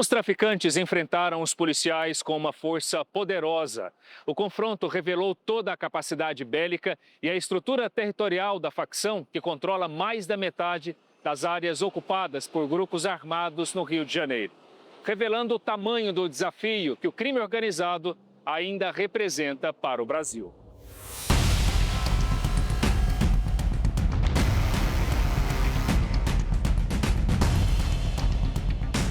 Os traficantes enfrentaram os policiais com uma força poderosa. O confronto revelou toda a capacidade bélica e a estrutura territorial da facção, que controla mais da metade das áreas ocupadas por grupos armados no Rio de Janeiro, revelando o tamanho do desafio que o crime organizado ainda representa para o Brasil.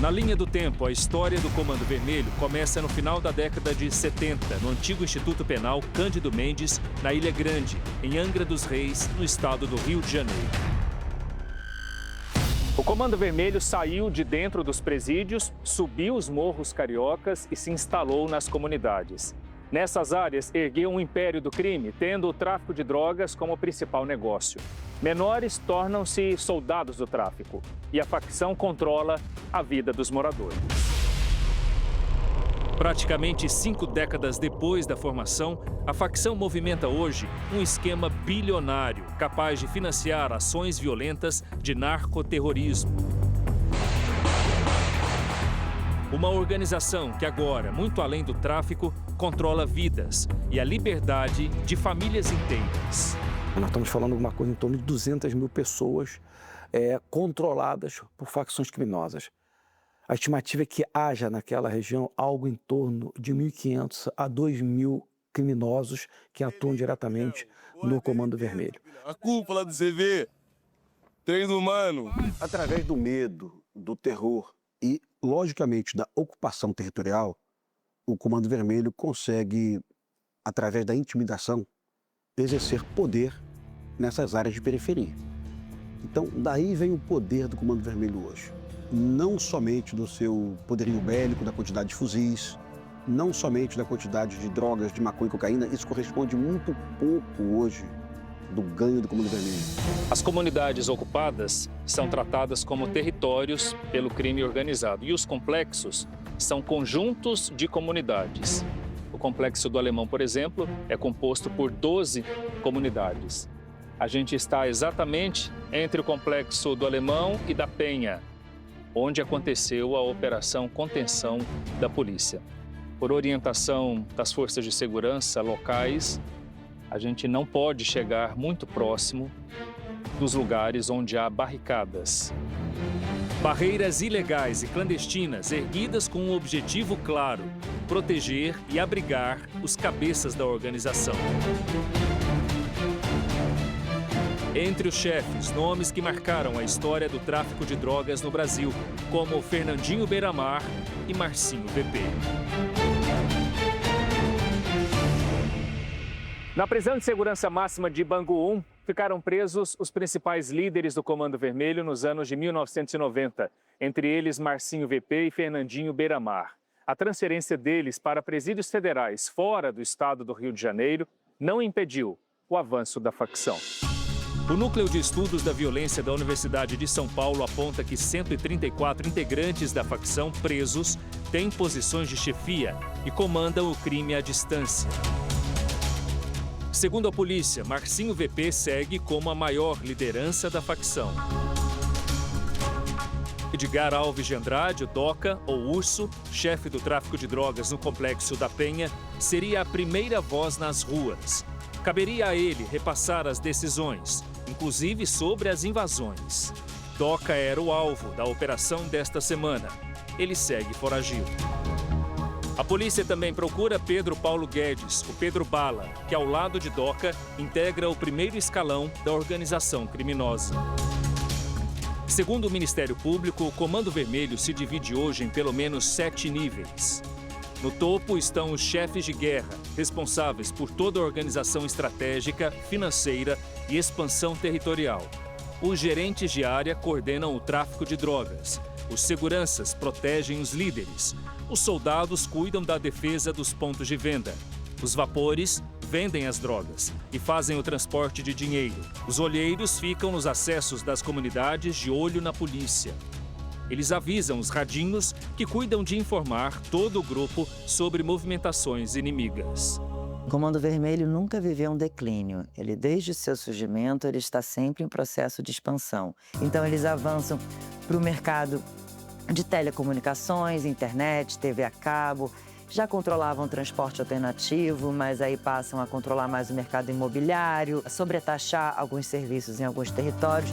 Na linha do tempo, a história do Comando Vermelho começa no final da década de 70, no antigo Instituto Penal Cândido Mendes, na Ilha Grande, em Angra dos Reis, no estado do Rio de Janeiro. O Comando Vermelho saiu de dentro dos presídios, subiu os morros cariocas e se instalou nas comunidades. Nessas áreas, ergueu um império do crime, tendo o tráfico de drogas como principal negócio. Menores tornam-se soldados do tráfico e a facção controla a vida dos moradores. Praticamente 5 décadas depois da formação, a facção movimenta hoje um esquema bilionário capaz de financiar ações violentas de narcoterrorismo. Uma organização que agora, muito além do tráfico, controla vidas e a liberdade de famílias inteiras. Nós estamos falando de uma coisa em torno de 200 mil pessoas controladas por facções criminosas. A estimativa é que haja naquela região algo em torno de 1.500 a 2.000 criminosos que atuam diretamente no Comando Vermelho. A cúpula do CV, treino humano. Através do medo, do terror e, logicamente, da ocupação territorial, o Comando Vermelho consegue, através da intimidação, exercer poder nessas áreas de periferia. Então, daí vem o poder do Comando Vermelho hoje. Não somente do seu poderio bélico, da quantidade de fuzis, não somente da quantidade de drogas, de maconha e cocaína, isso corresponde muito pouco hoje do ganho do Comando Vermelho. As comunidades ocupadas são tratadas como territórios pelo crime organizado e os complexos são conjuntos de comunidades. O complexo do Alemão, por exemplo, é composto por 12 comunidades. A gente está exatamente entre o complexo do Alemão e da Penha, onde aconteceu a Operação Contenção da polícia. Por orientação das forças de segurança locais, a gente não pode chegar muito próximo dos lugares onde há barricadas. Barreiras ilegais e clandestinas erguidas com um objetivo claro: proteger e abrigar os cabeças da organização. Entre os chefes, nomes que marcaram a história do tráfico de drogas no Brasil, como Fernandinho Beiramar e Marcinho VP. Na prisão de segurança máxima de Bangu 1, ficaram presos os principais líderes do Comando Vermelho nos anos de 1990, entre eles Marcinho VP e Fernandinho Beiramar. A transferência deles para presídios federais fora do estado do Rio de Janeiro não impediu o avanço da facção. O Núcleo de Estudos da Violência da Universidade de São Paulo aponta que 134 integrantes da facção presos têm posições de chefia e comandam o crime à distância. Segundo a polícia, Marcinho VP segue como a maior liderança da facção. Edgar Alves de Andrade, o Doca, ou Urso, chefe do tráfico de drogas no complexo da Penha, seria a primeira voz nas ruas. Caberia a ele repassar as decisões, inclusive sobre as invasões. Doca era o alvo da operação desta semana. Ele segue foragido. A polícia também procura Pedro Paulo Guedes, o Pedro Bala, que ao lado de Doca integra o primeiro escalão da organização criminosa. Segundo o Ministério Público, o Comando Vermelho se divide hoje em pelo menos 7 níveis. No topo estão os chefes de guerra, responsáveis por toda a organização estratégica, financeira e expansão territorial. Os gerentes de área coordenam o tráfico de drogas. Os seguranças protegem os líderes. Os soldados cuidam da defesa dos pontos de venda. Os vapores vendem as drogas e fazem o transporte de dinheiro. Os olheiros ficam nos acessos das comunidades de olho na polícia. Eles avisam os radinhos que cuidam de informar todo o grupo sobre movimentações inimigas. O Comando Vermelho nunca viveu um declínio. Ele, desde seu surgimento, ele está sempre em processo de expansão. Então, eles avançam para o mercado de telecomunicações, internet, TV a cabo. Já controlavam o transporte alternativo, mas aí passam a controlar mais o mercado imobiliário, a sobretaxar alguns serviços em alguns territórios.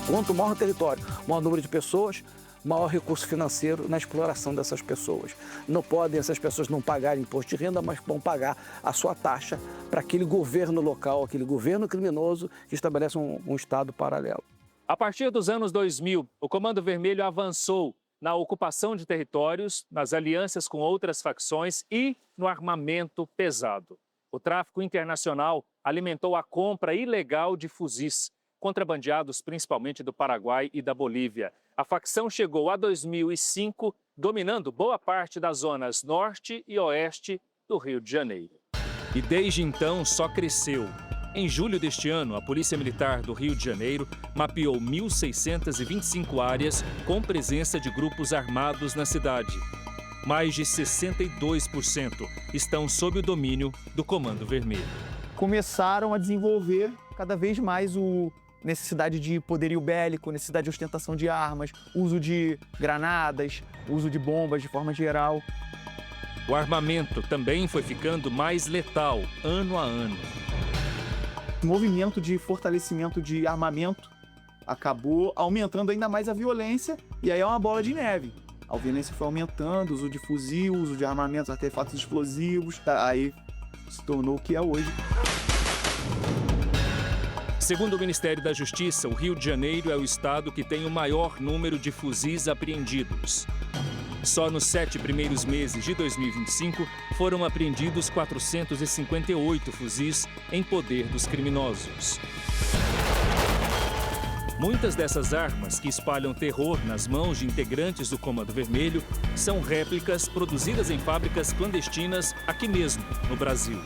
Quanto maior o território, maior número de pessoas, maior recurso financeiro na exploração dessas pessoas. Não podem essas pessoas não pagarem imposto de renda, mas vão pagar a sua taxa para aquele governo local, aquele governo criminoso que estabelece um estado paralelo. A partir dos anos 2000, o Comando Vermelho avançou na ocupação de territórios, nas alianças com outras facções e no armamento pesado. O tráfico internacional alimentou a compra ilegal de fuzis, contrabandeados principalmente do Paraguai e da Bolívia. A facção chegou a 2005, dominando boa parte das zonas norte e oeste do Rio de Janeiro. E desde então só cresceu. Em julho deste ano, a Polícia Militar do Rio de Janeiro mapeou 1.625 áreas com presença de grupos armados na cidade. Mais de 62% estão sob o domínio do Comando Vermelho. Começaram a desenvolver cada vez mais necessidade de poderio bélico, necessidade de ostentação de armas, uso de granadas, uso de bombas de forma geral. O armamento também foi ficando mais letal, ano a ano. O movimento de fortalecimento de armamento acabou aumentando ainda mais a violência, e aí é uma bola de neve. A violência foi aumentando, o uso de fuzil, o uso de armamentos, artefatos explosivos, aí se tornou o que é hoje. Segundo o Ministério da Justiça, o Rio de Janeiro é o estado que tem o maior número de fuzis apreendidos. Só nos 7 primeiros meses de 2025 foram apreendidos 458 fuzis em poder dos criminosos. Muitas dessas armas que espalham terror nas mãos de integrantes do Comando Vermelho são réplicas produzidas em fábricas clandestinas aqui mesmo, no Brasil.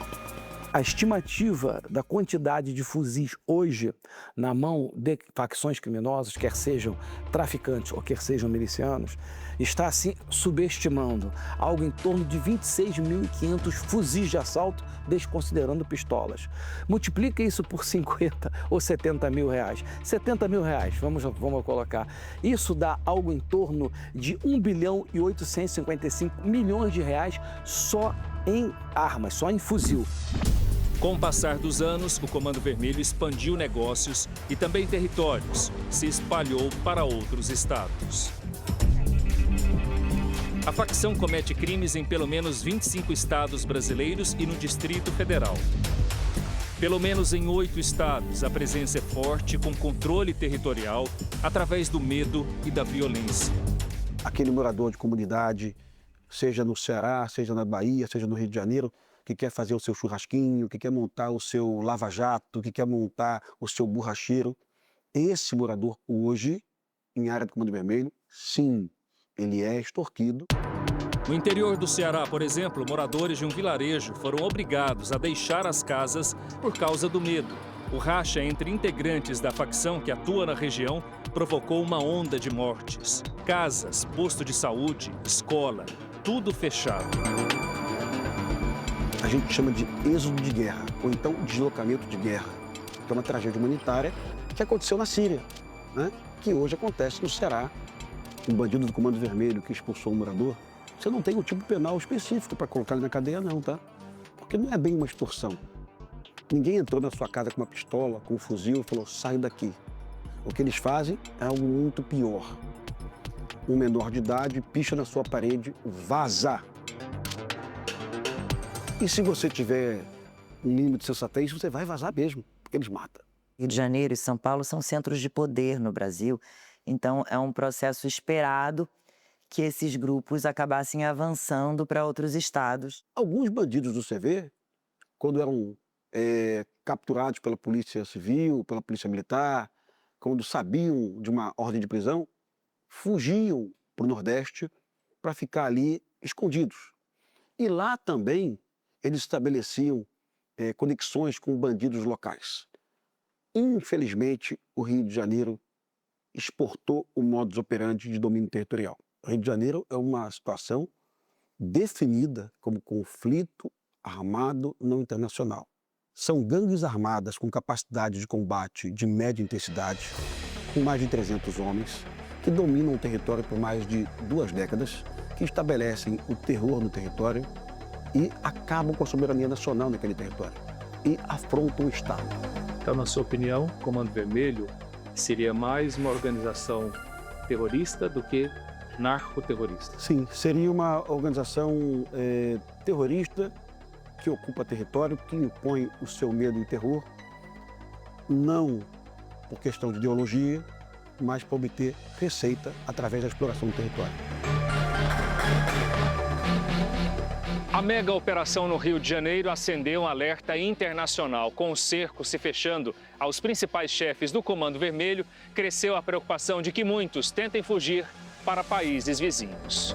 A estimativa da quantidade de fuzis hoje na mão de facções criminosas, quer sejam traficantes ou quer sejam milicianos, está assim subestimando algo em torno de 26.500 fuzis de assalto, desconsiderando pistolas. Multiplica isso por 50 ou 70 mil reais. 70 mil reais, vamos colocar. Isso dá algo em torno de 1.855 bilhões de reais só em armas, só em fuzil. Com o passar dos anos, o Comando Vermelho expandiu negócios e também territórios, se espalhou para outros estados. A facção comete crimes em pelo menos 25 estados brasileiros e no Distrito Federal. Pelo menos em 8 estados, a presença é forte, com controle territorial, através do medo e da violência. Aquele morador de comunidade, seja no Ceará, seja na Bahia, seja no Rio de Janeiro, que quer fazer o seu churrasquinho, que quer montar o seu lava-jato, que quer montar o seu borracheiro. Esse morador hoje, em área do Comando Vermelho, sim, ele é extorquido. No interior do Ceará, por exemplo, moradores de um vilarejo foram obrigados a deixar as casas por causa do medo. O racha entre integrantes da facção que atua na região provocou uma onda de mortes. Casas, posto de saúde, escola, tudo fechado. A gente chama de êxodo de guerra, ou então deslocamento de guerra, que é uma tragédia humanitária que aconteceu na Síria, né? Que hoje acontece no Ceará. Um bandido do Comando Vermelho que expulsou um morador, você não tem um tipo penal específico para colocar ele na cadeia não, tá? Porque não é bem uma extorsão. Ninguém entrou na sua casa com uma pistola, com um fuzil e falou, sai daqui. O que eles fazem é algo muito pior. Um menor de idade picha na sua parede, vaza. E se você tiver um mínimo de sensatez, você vai vazar mesmo, porque eles matam. Rio de Janeiro e São Paulo são centros de poder no Brasil, então é um processo esperado que esses grupos acabassem avançando para outros estados. Alguns bandidos do CV, quando eram capturados pela Polícia Civil, pela Polícia Militar, quando sabiam de uma ordem de prisão, fugiam para o Nordeste para ficar ali escondidos. E lá também eles estabeleciam conexões com bandidos locais. Infelizmente, o Rio de Janeiro exportou o modus operandi de domínio territorial. O Rio de Janeiro é uma situação definida como conflito armado não internacional. São gangues armadas com capacidade de combate de média intensidade, com mais de 300 homens que dominam o território por mais de 2 décadas, que estabelecem o terror no território e acabam com a soberania nacional naquele território e afrontam o Estado. Então, na sua opinião, o Comando Vermelho seria mais uma organização terrorista do que narcoterrorista? Sim, seria uma organização terrorista que ocupa território, que impõe o seu medo e terror, não por questão de ideologia, mas para obter receita através da exploração do território. A mega operação no Rio de Janeiro acendeu um alerta internacional. Com o cerco se fechando aos principais chefes do Comando Vermelho, cresceu a preocupação de que muitos tentem fugir para países vizinhos.